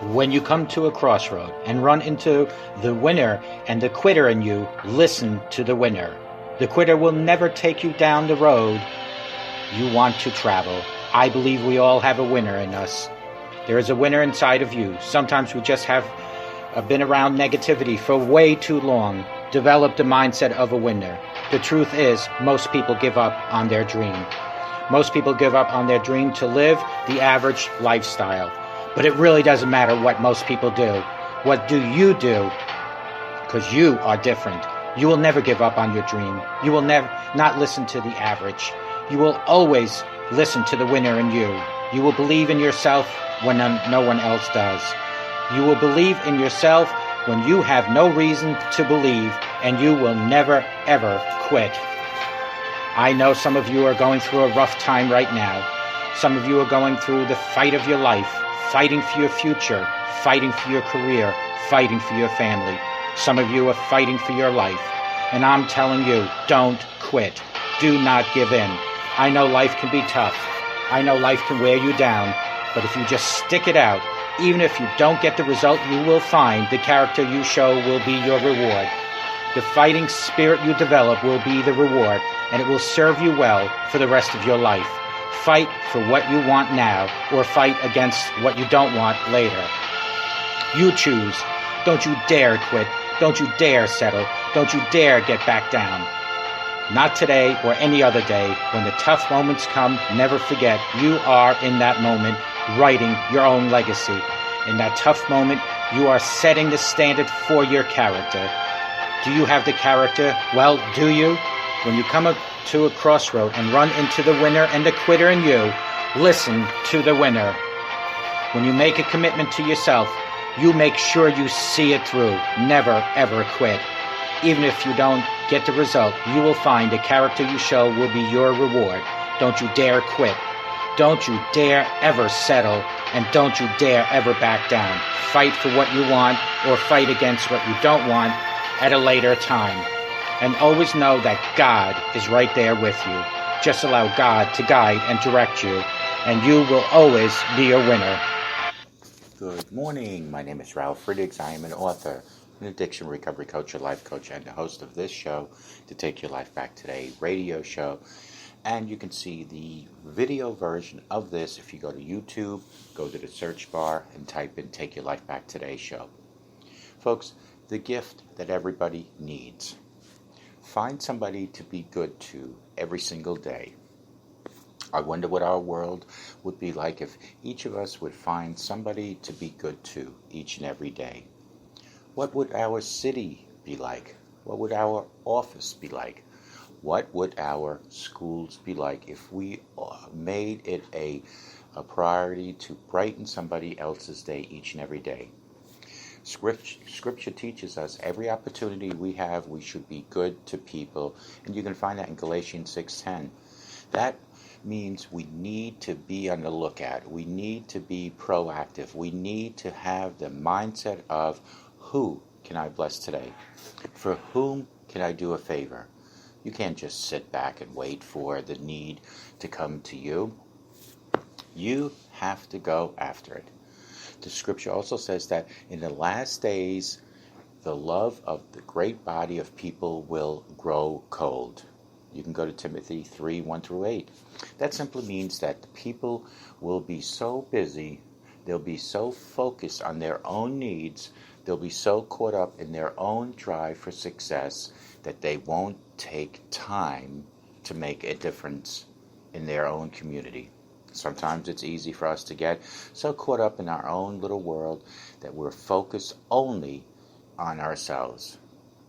When you come to a crossroad and run into the winner and the quitter in you, listen to the winner. The quitter will never take you down the road you want to travel. I believe we all have a winner in us. There is a winner inside of you. Sometimes we just have been around negativity for way too long, developed the mindset of a winner. The truth is, most people give up on their dream. Most people give up on their dream to live the average lifestyle. But it really doesn't matter what most people do. What do you do? Because you are different. You will never give up on your dream. You will never not listen to the average. You will always listen to the winner in you. You will believe in yourself when no one else does. You will believe in yourself when you have no reason to believe, and you will never, ever quit. I know some of you are going through a rough time right now. Some of you are going through the fight of your life, fighting for your future, fighting for your career, fighting for your family. Some of you are fighting for your life. And I'm telling you, don't quit. Do not give in. I know life can be tough. I know life can wear you down. But if you just stick it out, even if you don't get the result, you will find the character you show will be your reward. The fighting spirit you develop will be the reward, and it will serve you well for the rest of your life. Fight for what you want now, or fight against what you don't want later. You choose. Don't you dare quit. Don't you dare settle. Don't you dare get back down. Not today or any other day. When the tough moments come, never forget you are in that moment writing your own legacy. In that tough moment, you are setting the standard for your character. Do you have the character? Well, do you? When you come to a crossroad and run into the winner and the quitter in you, listen to the winner. When you make a commitment to yourself, you make sure you see it through. Never, ever quit. Even if you don't get the result, you will find the character you show will be your reward. Don't you dare quit. Don't you dare ever settle, and don't you dare ever back down. Fight for what you want or fight against what you don't want at a later time. And always know that God is right there with you. Just allow God to guide and direct you, and you will always be a winner. Good morning. My name is Ralf Friedrichs. I am an author, an addiction recovery coach, a life coach, and the host of this show, To Take Your Life Back Today radio show. And you can see the video version of this if you go to YouTube, go to the search bar, and type in Take Your Life Back Today show. Folks, the gift that everybody needs. Find somebody to be good to every single day. I wonder what our world would be like if each of us would find somebody to be good to each and every day. What would our city be like? What would our office be like? What would our schools be like if we made it a priority to brighten somebody else's day each and every day? Scripture teaches us every opportunity we have, we should be good to people. And you can find that in Galatians 6:10. That means we need to be on the lookout. We need to be proactive. We need to have the mindset of who can I bless today? For whom can I do a favor? You can't just sit back and wait for the need to come to you. You have to go after it. The scripture also says that in the last days, the love of the great body of people will grow cold. You can go to Timothy 3:1-8. That simply means that the people will be so busy, they'll be so focused on their own needs, they'll be so caught up in their own drive for success that they won't take time to make a difference in their own community. Sometimes it's easy for us to get so caught up in our own little world that we're focused only on ourselves.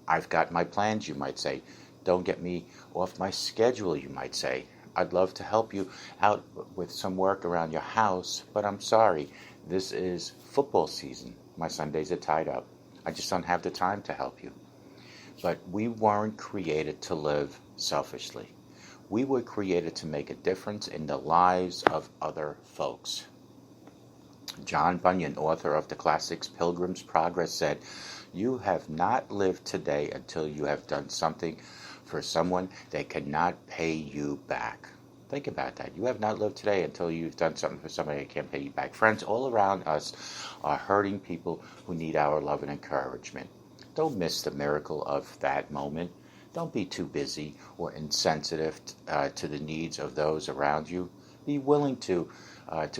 I've got my plans, you might say. Don't get me off my schedule, you might say. I'd love to help you out with some work around your house, but I'm sorry, this is football season. My Sundays are tied up. I just don't have the time to help you. But we weren't created to live selfishly. We were created to make a difference in the lives of other folks. John Bunyan, author of the classics Pilgrim's Progress, said, "You have not lived today until you have done something for someone that cannot pay you back." Think about that. You have not lived today until you've done something for somebody that can't pay you back. Friends, all around us are hurting people who need our love and encouragement. Don't miss the miracle of that moment. Don't be too busy or insensitive to the needs of those around you. Be willing to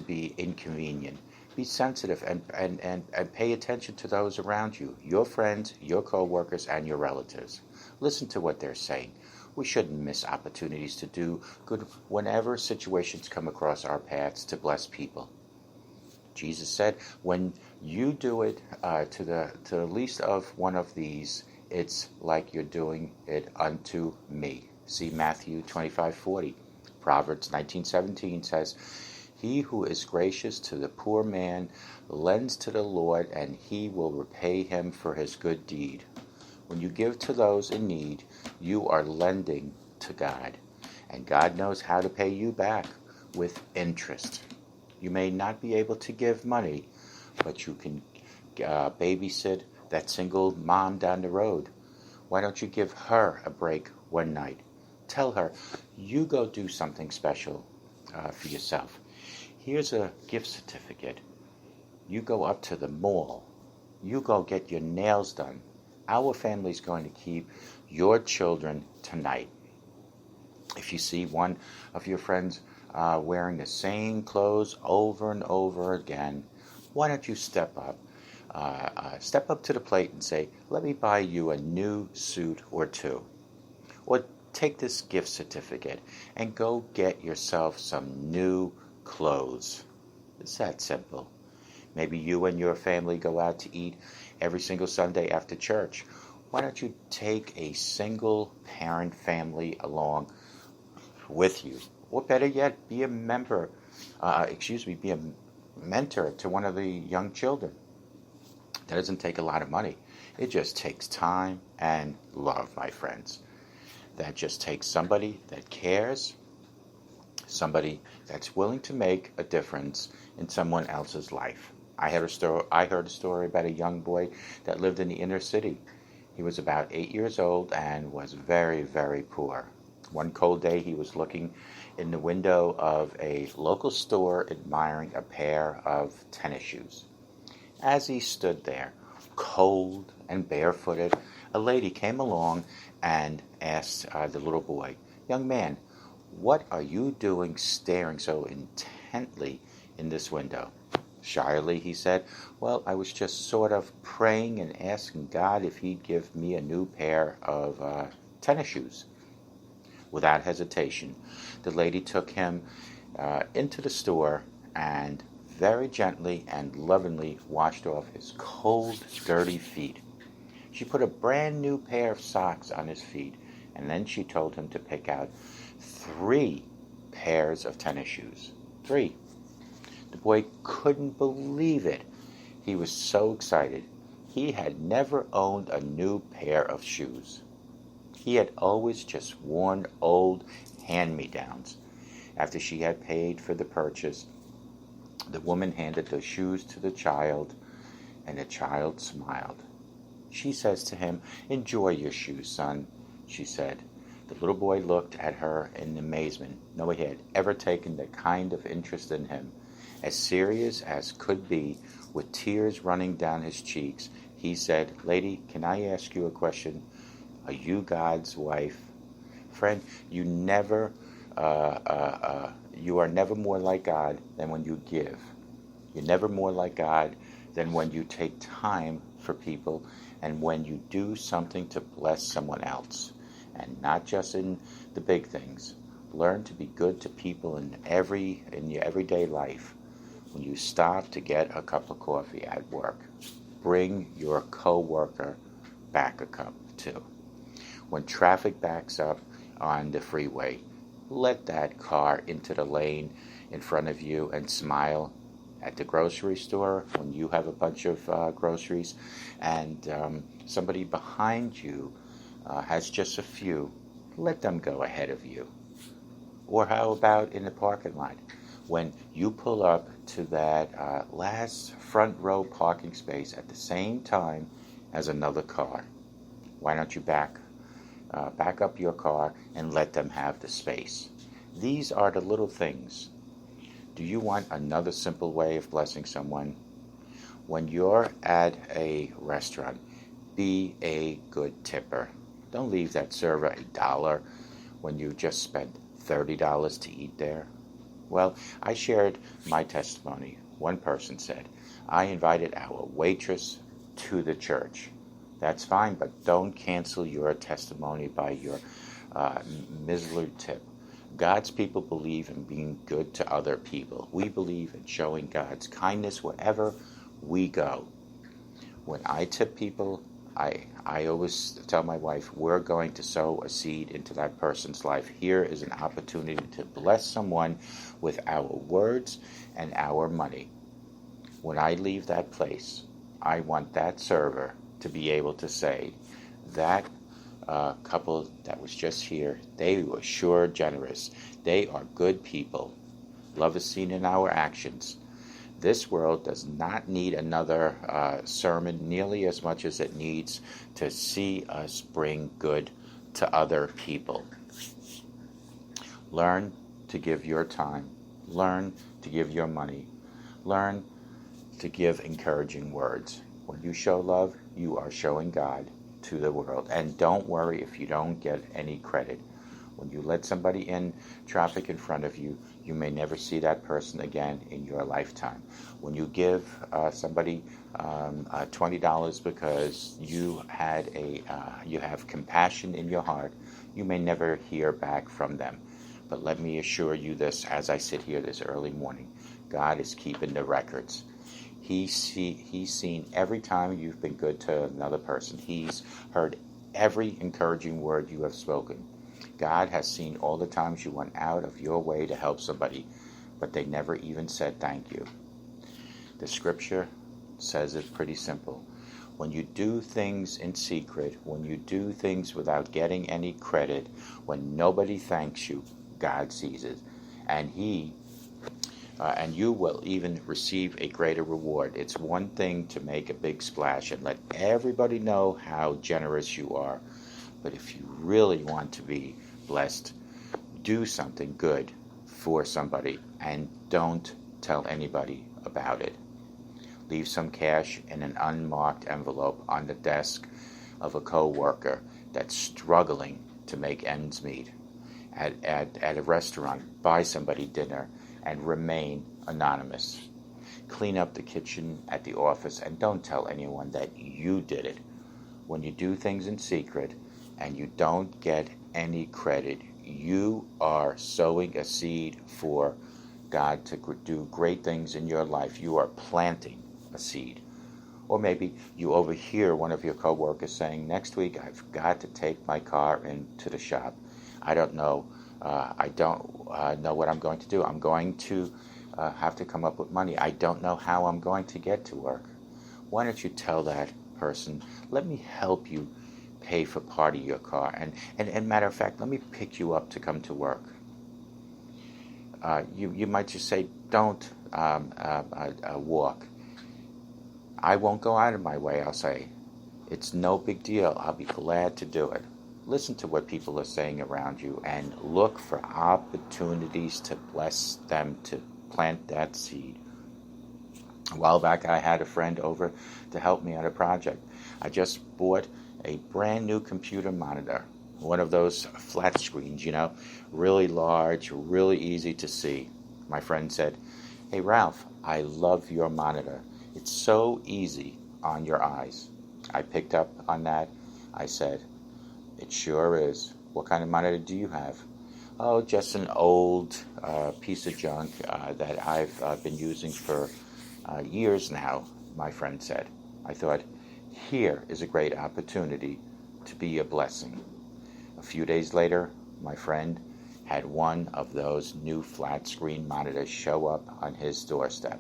be inconvenient. Be sensitive and pay attention to those around you, your friends, your co-workers, and your relatives. Listen to what they're saying. We shouldn't miss opportunities to do good whenever situations come across our paths to bless people. Jesus said, when you do it to the least of one of these, it's like you're doing it unto me. See Matthew 25:40. Proverbs 19:17 says, he who is gracious to the poor man lends to the Lord, and he will repay him for his good deed. When you give to those in need, you are lending to God, and God knows how to pay you back with interest. You may not be able to give money, but you can babysit that single mom down the road. Why don't you give her a break one night? Tell her, you go do something special for yourself. Here's a gift certificate. You go up to the mall. You go get your nails done. Our family's going to keep your children tonight. If you see one of your friends wearing the same clothes over and over again, why don't you step up to the plate and say, let me buy you a new suit or two. Or take this gift certificate and go get yourself some new clothes. It's that simple. Maybe you and your family go out to eat every single Sunday after church. Why don't you take a single parent family along with you? Or better yet, be a mentor to one of the young children. That doesn't take a lot of money. It just takes time and love, my friends. That just takes somebody that cares, somebody that's willing to make a difference in someone else's life. I heard a story about a young boy that lived in the inner city. He was about 8 years old and was very, very poor. One cold day, he was looking in the window of a local store admiring a pair of tennis shoes. As he stood there, cold and barefooted, a lady came along and asked the little boy, young man, what are you doing staring so intently in this window? Shyly, he said, well, I was just sort of praying and asking God if he'd give me a new pair of tennis shoes. Without hesitation, the lady took him into the store and very gently and lovingly washed off his cold, dirty feet. She put a brand new pair of socks on his feet, and then she told him to pick out 3 pairs of tennis shoes. 3. The boy couldn't believe it. He was so excited. He had never owned a new pair of shoes. He had always just worn old hand-me-downs. After she had paid for the purchase, the woman handed the shoes to the child, and the child smiled. She says to him, enjoy your shoes, son, she said. The little boy looked at her in amazement. Nobody had ever taken that kind of interest in him. As serious as could be, with tears running down his cheeks, he said, lady, can I ask you a question? Are you God's wife? Friend, you are never more like God than when you give. You're never more like God than when you take time for people and when you do something to bless someone else. And not just in the big things. Learn to be good to people in your everyday life. When you stop to get a cup of coffee at work, bring your co-worker back a cup too. When traffic backs up on the freeway, let that car into the lane in front of you and smile. At the grocery store, when you have a bunch of groceries and somebody behind you has just a few, let them go ahead of you. Or how about in the parking lot? When you pull up to that last front row parking space at the same time as another car, why don't you back up your car and let them have the space? These are the little things. Do you want another simple way of blessing someone? When you're at a restaurant, be a good tipper. Don't leave that server $1 when you just spent $30 to eat there. Well, I shared my testimony. One person said, I invited our waitress to the church. That's fine, but don't cancel your testimony by your miserly tip. God's people believe in being good to other people. We believe in showing God's kindness wherever we go. When I tip people, I always tell my wife, we're going to sow a seed into that person's life. Here is an opportunity to bless someone with our words and our money. When I leave that place, I want that server to be able to say, that couple that was just here, they were sure generous. They are good people. Love is seen in our actions. This world does not need another sermon nearly as much as it needs to see us bring good to other people. Learn to give your time. Learn to give your money. Learn to give encouraging words. When you show love, you are showing God to the world. And don't worry if you don't get any credit. When you let somebody in traffic in front of you, you may never see that person again in your lifetime. When you give somebody $20 because you have compassion in your heart, you may never hear back from them. But let me assure you this, as I sit here this early morning, God is keeping the records. He's seen every time you've been good to another person. He's heard every encouraging word you have spoken. God has seen all the times you went out of your way to help somebody, but they never even said thank you. The scripture says it pretty simple. When you do things in secret, when you do things without getting any credit, when nobody thanks you, God sees it. And you will even receive a greater reward. It's one thing to make a big splash and let everybody know how generous you are. But if you really want to be blessed, do something good for somebody and don't tell anybody about it. Leave some cash in an unmarked envelope on the desk of a co-worker that's struggling to make ends meet. At a restaurant, buy somebody dinner and remain anonymous. Clean up the kitchen at the office and don't tell anyone that you did it. When you do things in secret and you don't get any credit, you are sowing a seed for God to do great things in your life. You are planting a seed. Or maybe you overhear one of your coworkers saying, next week I've got to take my car into the shop. I don't know what I'm going to do. I'm going to have to come up with money. I don't know how I'm going to get to work. Why don't you tell that person, let me help you pay for part of your car. And matter of fact, let me pick you up to come to work. You might just say, don't walk. I won't go out of my way, I'll say. It's no big deal. I'll be glad to do it. Listen to what people are saying around you and look for opportunities to bless them, to plant that seed. A while back, I had a friend over to help me on a project. I just bought a brand new computer monitor, one of those flat screens, really large, really easy to see. My friend said, "Hey, Ralph, I love your monitor. It's so easy on your eyes." I picked up on that. I said, "It sure is. What kind of monitor do you have?" "Oh, just an old piece of junk that I've been using for years now," my friend said. I thought, here is a great opportunity to be a blessing. A few days later, my friend had one of those new flat screen monitors show up on his doorstep.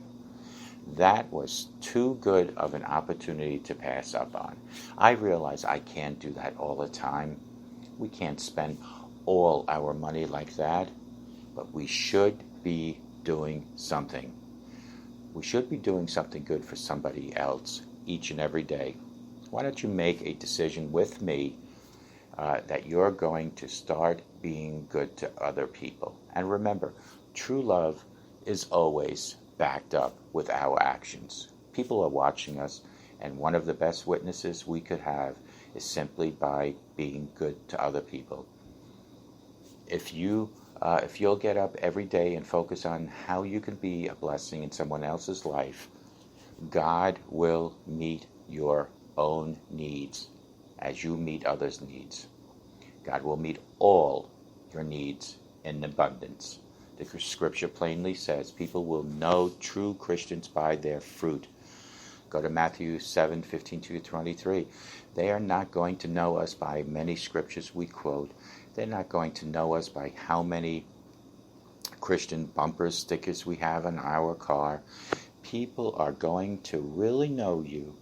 That was too good of an opportunity to pass up on. I realize I can't do that all the time. We can't spend all our money like that, but we should be doing something. We should be doing something good for somebody else each and every day. Why don't you make a decision with me that you're going to start being good to other people. And remember, true love is always backed up with our actions. People are watching us, and one of the best witnesses we could have is simply by being good to other people. If you'll get up every day and focus on how you can be a blessing in someone else's life, God will meet your own needs as you meet others' needs. God will meet all your needs in abundance. The scripture plainly says people will know true Christians by their fruit. Go to Matthew 7:15-23. They are not going to know us by many scriptures we quote. They're not going to know us by how many Christian bumper stickers we have on our car. People are going to really know you,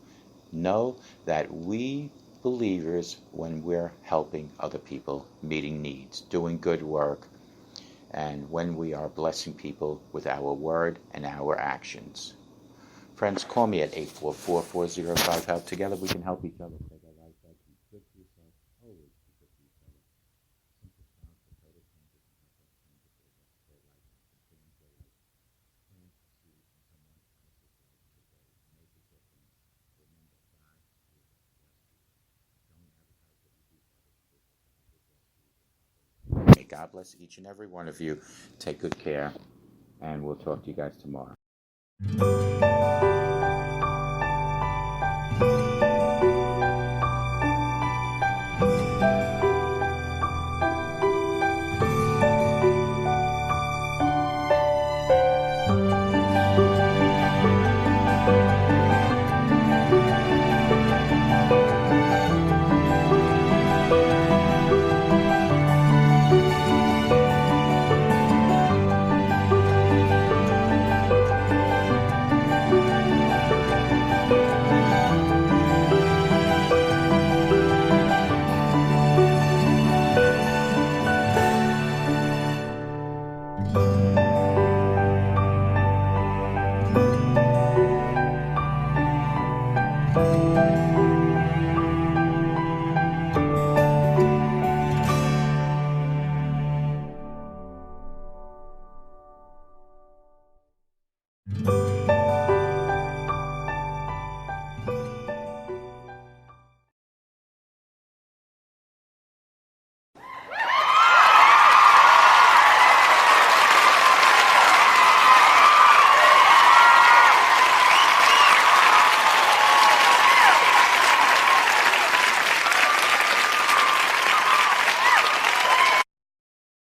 know that we believers, when we're helping other people, meeting needs, doing good work, and when we are blessing people with our word and our actions. Friends, call me at 844-405-HELP. Together we can help each other take our life back. Be good to yourself. Always be good to each other. Simple sounds for total changes and help us change it for the rest of their life and change their life. Plant a seed in someone else's life today. Make a difference. Remember, God will bless you. Don't advertise what you do for other people, but God will bless you. May God bless each and every one of you. Take good care, and we'll talk to you guys tomorrow.